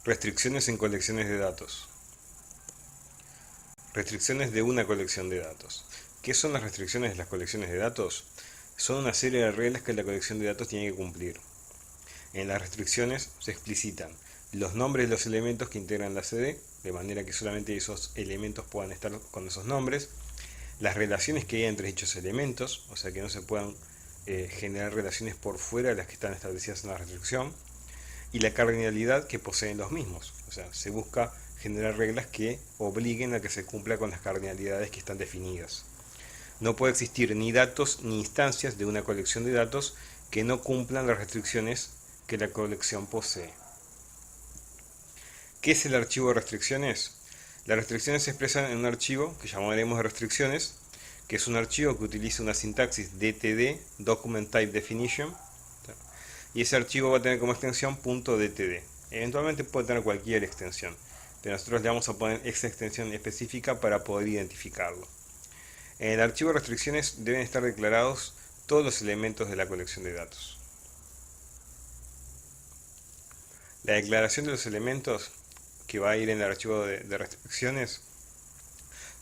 Restricciones en colecciones de datos. Restricciones de una colección de datos. ¿Qué son las restricciones de las colecciones de datos? Son una serie de reglas que la colección de datos tiene que cumplir. En las restricciones se explicitan los nombres de los elementos que integran la CD, de manera que solamente esos elementos puedan estar con esos nombres, las relaciones que hay entre dichos elementos, o sea que no se puedan generar relaciones por fuera de las que están establecidas en la restricción, y la cardinalidad que poseen los mismos. O sea, se busca generar reglas que obliguen a que se cumpla con las cardinalidades que están definidas. No puede existir ni datos ni instancias de una colección de datos que no cumplan las restricciones que la colección posee. ¿Qué es el archivo de restricciones? Las restricciones se expresan en un archivo que llamaremos de restricciones, que es un archivo que utiliza una sintaxis DTD, Document Type Definition, y ese archivo va a tener como extensión .dtd. Eventualmente puede tener cualquier extensión, pero nosotros le vamos a poner esa extensión específica para poder identificarlo. En el archivo de restricciones deben estar declarados todos los elementos de la colección de datos. La declaración de los elementos que va a ir en el archivo de restricciones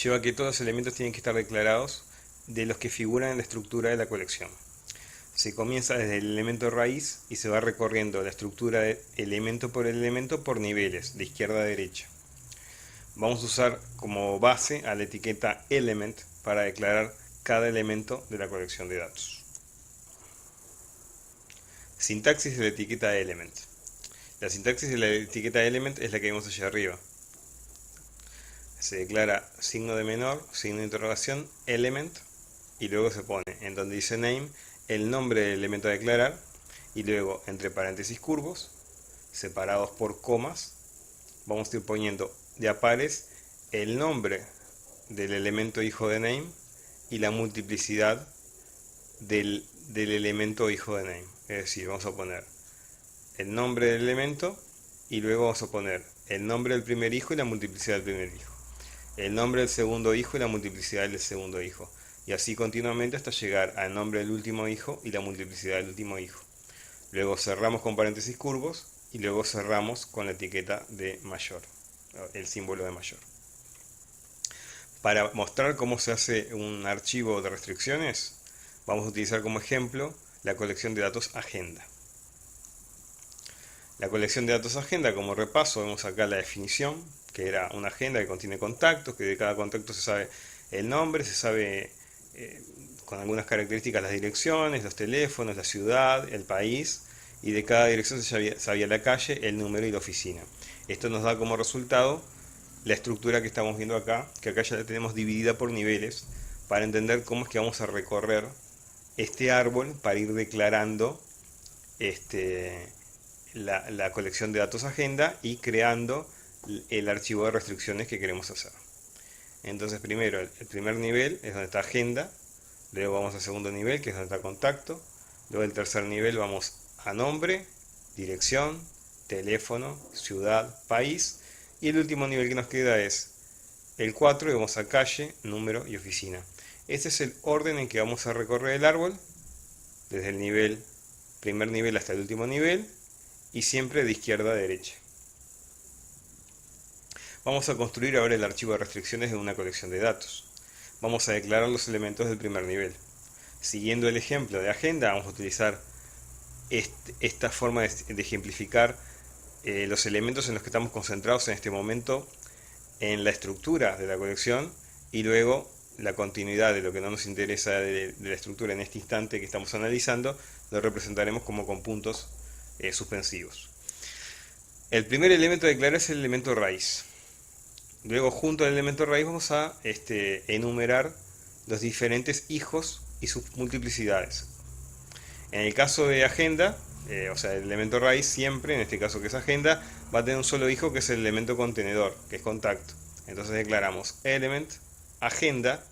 lleva a que todos los elementos tienen que estar declarados de los que figuran en la estructura de la colección. Se comienza desde el elemento raíz y se va recorriendo la estructura de elemento por niveles, de izquierda a derecha. Vamos a usar como base a la etiqueta element para declarar cada elemento de la colección de datos. Sintaxis de la etiqueta element. La sintaxis de la etiqueta element es la que vemos allá arriba. Se declara signo de menor, signo de interrogación, element, y luego se pone en donde dice name el nombre del elemento a declarar, y luego entre paréntesis curvos, separados por comas, vamos a ir poniendo de a pares el nombre del elemento hijo de name y la multiplicidad del elemento hijo de name. Es decir, vamos a poner el nombre del elemento y luego vamos a poner el nombre del primer hijo y la multiplicidad del primer hijo, el nombre del segundo hijo y la multiplicidad del segundo hijo, y así continuamente hasta llegar al nombre del último hijo y la multiplicidad del último hijo. Luego cerramos con paréntesis curvos y luego cerramos con la etiqueta de mayor, el símbolo de mayor. Para mostrar cómo se hace un archivo de restricciones, vamos a utilizar como ejemplo la colección de datos agenda. La colección de datos agenda, como repaso, vemos acá la definición, que era una agenda que contiene contactos, que de cada contacto se sabe el nombre, se sabe con algunas características las direcciones, los teléfonos, la ciudad, el país, y de cada dirección se sabía la calle, el número y la oficina. Esto nos da como resultado la estructura que estamos viendo acá, que acá ya la tenemos dividida por niveles, para entender cómo es que vamos a recorrer este árbol para ir declarando la colección de datos agenda y creando el archivo de restricciones que queremos hacer. Entonces primero, el primer nivel es donde está agenda, luego vamos al segundo nivel que es donde está contacto, luego el tercer nivel vamos a nombre, dirección, teléfono, ciudad, país, y el último nivel que nos queda es el 4 y vamos a calle, número y oficina. Este es el orden en que vamos a recorrer el árbol, desde el primer nivel hasta el último nivel, y siempre de izquierda a derecha. Vamos a construir ahora el archivo de restricciones de una colección de datos. Vamos a declarar los elementos del primer nivel. Siguiendo el ejemplo de agenda, vamos a utilizar esta forma de ejemplificar los elementos en los que estamos concentrados en este momento en la estructura de la colección, y luego la continuidad de lo que no nos interesa de la estructura en este instante que estamos analizando, lo representaremos como con puntos suspensivos. El primer elemento a declarar es el elemento raíz. Luego, junto al elemento raíz, vamos a enumerar los diferentes hijos y sus multiplicidades. En el caso de agenda, o sea, el elemento raíz siempre, en este caso que es agenda, va a tener un solo hijo que es el elemento contenedor, que es contacto. Entonces declaramos element, agenda,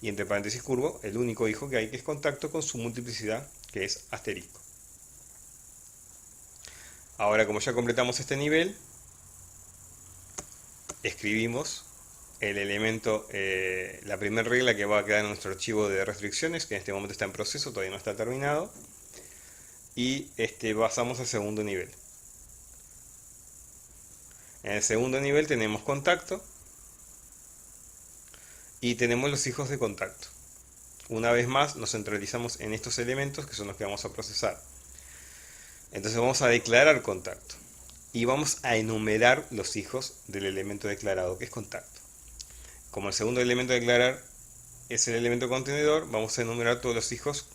y entre paréntesis curvo, el único hijo que hay que es contacto con su multiplicidad, que es asterisco. Ahora, como ya completamos este nivel, escribimos el elemento, la primera regla que va a quedar en nuestro archivo de restricciones, que en este momento está en proceso, todavía no está terminado, y pasamos al segundo nivel. En el segundo nivel tenemos contacto y tenemos los hijos de contacto. Una vez más nos centralizamos en estos elementos que son los que vamos a procesar. Entonces vamos a declarar contacto y vamos a enumerar los hijos del elemento declarado, que es contacto. Como el segundo elemento a declarar es el elemento contenedor, vamos a enumerar todos los hijos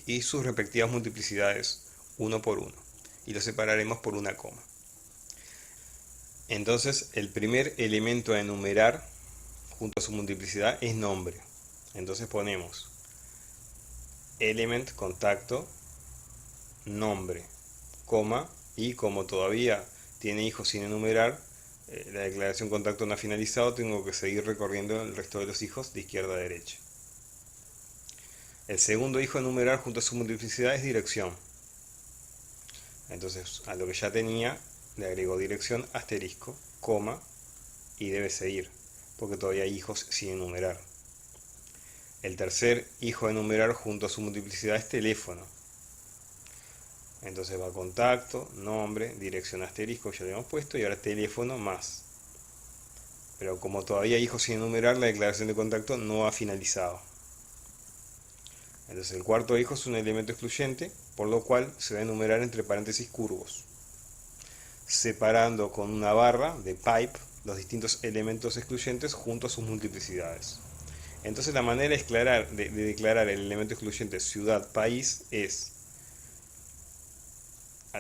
y sus respectivas multiplicidades uno por uno, y los separaremos por una coma. Entonces el primer elemento a enumerar junto a su multiplicidad es nombre. Entonces ponemos element contacto nombre, coma, y como todavía tiene hijos sin enumerar, la declaración contacto no ha finalizado, tengo que seguir recorriendo el resto de los hijos de izquierda a derecha. El segundo hijo a enumerar junto a su multiplicidad es dirección. Entonces a lo que ya tenía le agrego dirección asterisco, coma, y debe seguir, porque todavía hay hijos sin enumerar. El tercer hijo a enumerar junto a su multiplicidad es teléfono. Entonces va contacto, nombre, dirección asterisco, ya lo hemos puesto, y ahora teléfono más. Pero como todavía hay hijos sin enumerar, la declaración de contacto no ha finalizado. Entonces el cuarto hijo es un elemento excluyente, por lo cual se va a enumerar entre paréntesis curvos, separando con una barra de pipe los distintos elementos excluyentes junto a sus multiplicidades. Entonces la manera de declarar el elemento excluyente ciudad, país es,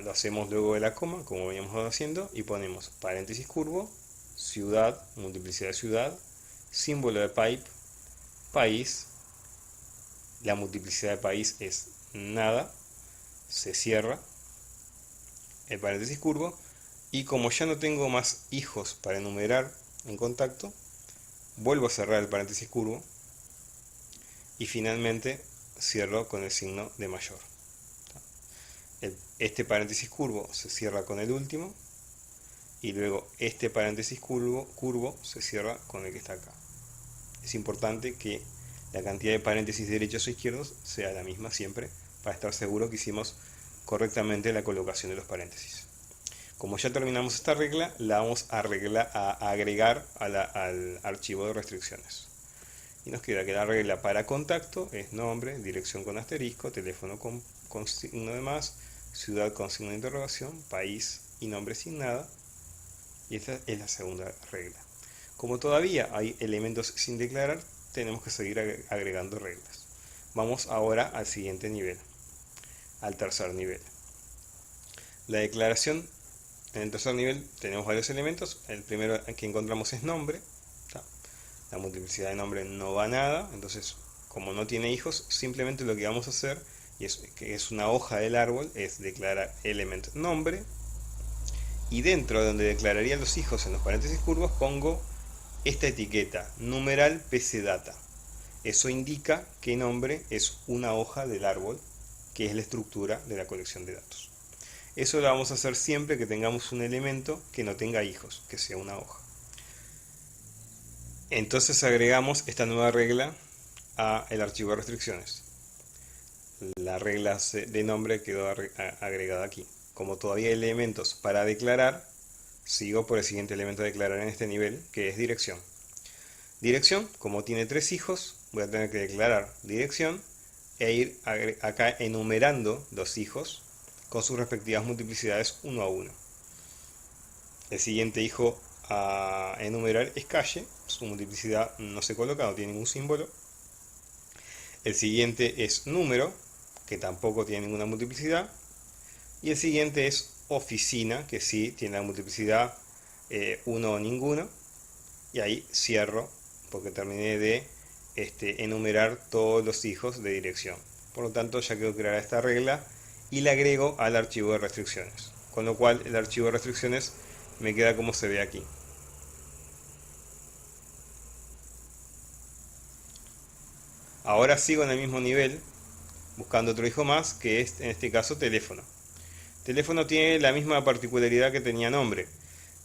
lo hacemos luego de la coma, como veníamos haciendo, y ponemos paréntesis curvo, ciudad, multiplicidad de ciudad, símbolo de pipe, país, la multiplicidad de país es nada, se cierra el paréntesis curvo, y como ya no tengo más hijos para enumerar en contacto, vuelvo a cerrar el paréntesis curvo y finalmente cierro con el signo de mayor. Este paréntesis curvo se cierra con el último y luego este paréntesis curvo se cierra con el que está acá. Es importante que la cantidad de paréntesis derechos o izquierdos sea la misma siempre para estar seguro que hicimos correctamente la colocación de los paréntesis. Como ya terminamos esta regla, la vamos a agregar al archivo de restricciones. Y nos queda que la regla para contacto es nombre, dirección con asterisco, teléfono con signo de más, ciudad con signo de interrogación, país y nombre sin nada. Y esta es la segunda regla. Como todavía hay elementos sin declarar, tenemos que seguir agregando reglas. Vamos ahora al siguiente nivel, al tercer nivel. La declaración, en el tercer nivel tenemos varios elementos. El primero que encontramos es nombre. La multiplicidad de nombre no va a nada, entonces como no tiene hijos, simplemente lo que vamos a hacer, que es una hoja del árbol, es declarar element nombre, y dentro de donde declararía los hijos en los paréntesis curvos pongo esta etiqueta, numeral pcdata. Eso indica que nombre es una hoja del árbol, que es la estructura de la colección de datos. Eso lo vamos a hacer siempre que tengamos un elemento que no tenga hijos, que sea una hoja. Entonces agregamos esta nueva regla a el archivo de restricciones. La regla de nombre quedó agregada aquí. Como todavía hay elementos para declarar, sigo por el siguiente elemento a declarar en este nivel, que es dirección. Dirección, como tiene 3 hijos, voy a tener que declarar dirección e ir acá enumerando los hijos con sus respectivas multiplicidades uno a uno. El siguiente hijo a enumerar es calle, su multiplicidad no se coloca, no tiene ningún símbolo. El siguiente es número, que tampoco tiene ninguna multiplicidad. Y el siguiente es oficina, que sí tiene la multiplicidad 1 o ninguno. Y ahí cierro, porque terminé de enumerar todos los hijos de dirección. Por lo tanto, ya quedó creada esta regla y la agrego al archivo de restricciones. Con lo cual, el archivo de restricciones me queda como se ve aquí. Ahora sigo en el mismo nivel, buscando otro hijo más, que es en este caso teléfono. Teléfono tiene la misma particularidad que tenía nombre.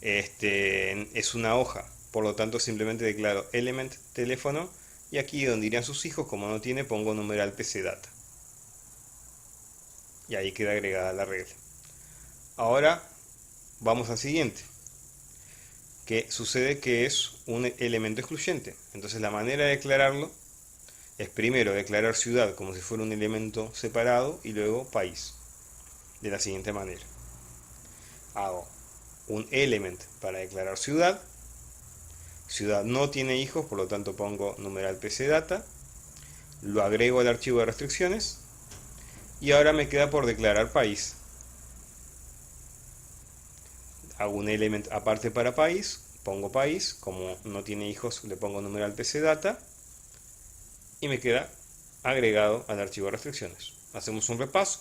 Es una hoja, por lo tanto simplemente declaro element teléfono y aquí donde irían sus hijos, como no tiene, pongo numeral pcdata. Y ahí queda agregada la regla. Ahora vamos al siguiente. que sucede que es un elemento excluyente. Entonces la manera de declararlo es primero declarar ciudad como si fuera un elemento separado y luego país. De la siguiente manera. Hago un element para declarar ciudad. Ciudad no tiene hijos, por lo tanto pongo numeral pcdata. Lo agrego al archivo de restricciones. Y ahora me queda por declarar país. Hago un element aparte para país, pongo país, como no tiene hijos le pongo numeral pcdata y me queda agregado al archivo de restricciones. Hacemos un repaso.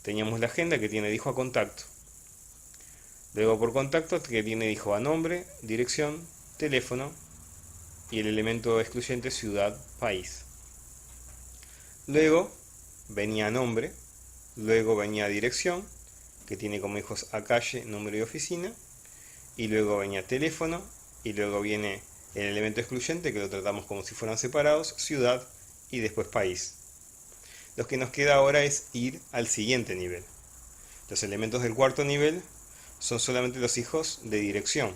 Teníamos la agenda que tiene de hijo a contacto. Luego por contacto que tiene de hijo a nombre, dirección, teléfono y el elemento excluyente ciudad, país. Luego venía nombre, luego venía dirección, que tiene como hijos a calle, número y oficina, y luego venía teléfono, y luego viene el elemento excluyente, que lo tratamos como si fueran separados, ciudad, y después país. Lo que nos queda ahora es ir al siguiente nivel. Los elementos del cuarto nivel son solamente los hijos de dirección.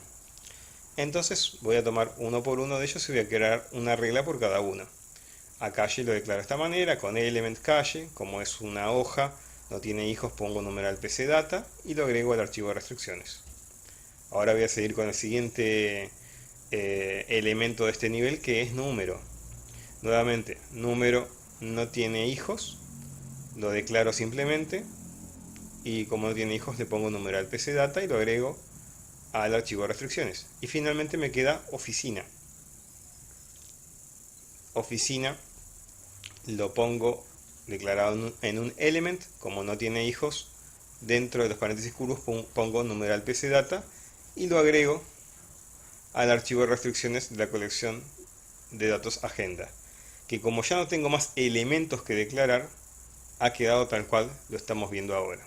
Entonces voy a tomar uno por uno de ellos y voy a crear una regla por cada uno. A calle lo declaro de esta manera, con element calle, como es una hoja, no tiene hijos, pongo numeral pcdata y lo agrego al archivo de restricciones. Ahora voy a seguir con el siguiente elemento de este nivel, que es número. Nuevamente, número no tiene hijos, lo declaro simplemente y como no tiene hijos le pongo numeral pcdata y lo agrego al archivo de restricciones. Y finalmente me queda oficina. Oficina lo pongo declarado en un element, como no tiene hijos, dentro de los paréntesis curvos pongo numeral pcdata y lo agrego al archivo de restricciones de la colección de datos agenda, que como ya no tengo más elementos que declarar, ha quedado tal cual lo estamos viendo ahora.